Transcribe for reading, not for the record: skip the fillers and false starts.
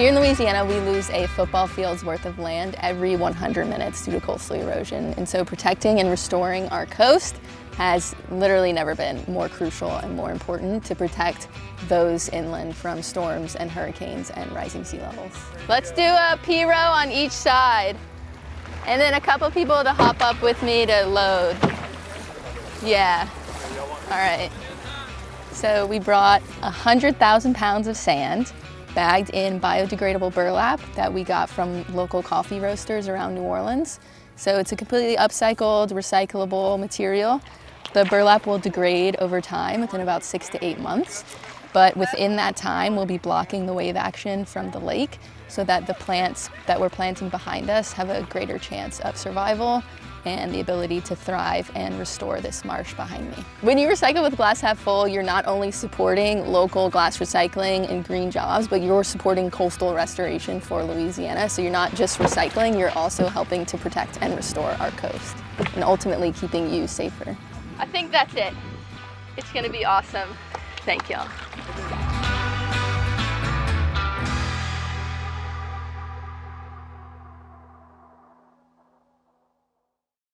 Here in Louisiana, we lose a football field's worth of land every 100 minutes due to coastal erosion. And so protecting and restoring our coast has literally never been more crucial and more important to protect those inland from storms and hurricanes and rising sea levels. Let's do a P row on each side. And then a couple people to hop up with me to load. Yeah, all right. So we brought 100,000 pounds of sand, bagged in biodegradable burlap that we got from local coffee roasters around New Orleans. So it's a completely upcycled, recyclable material. The burlap will degrade over time within about 6 to 8 months. But within that time, we'll be blocking the wave action from the lake so that the plants that we're planting behind us have a greater chance of survival and the ability to thrive and restore this marsh behind me. When you recycle with glass half full, you're not only supporting local glass recycling and green jobs, but you're supporting coastal restoration for Louisiana. So you're not just recycling, you're also helping to protect and restore our coast and ultimately keeping you safer. I think that's it. It's gonna be awesome. Thank y'all.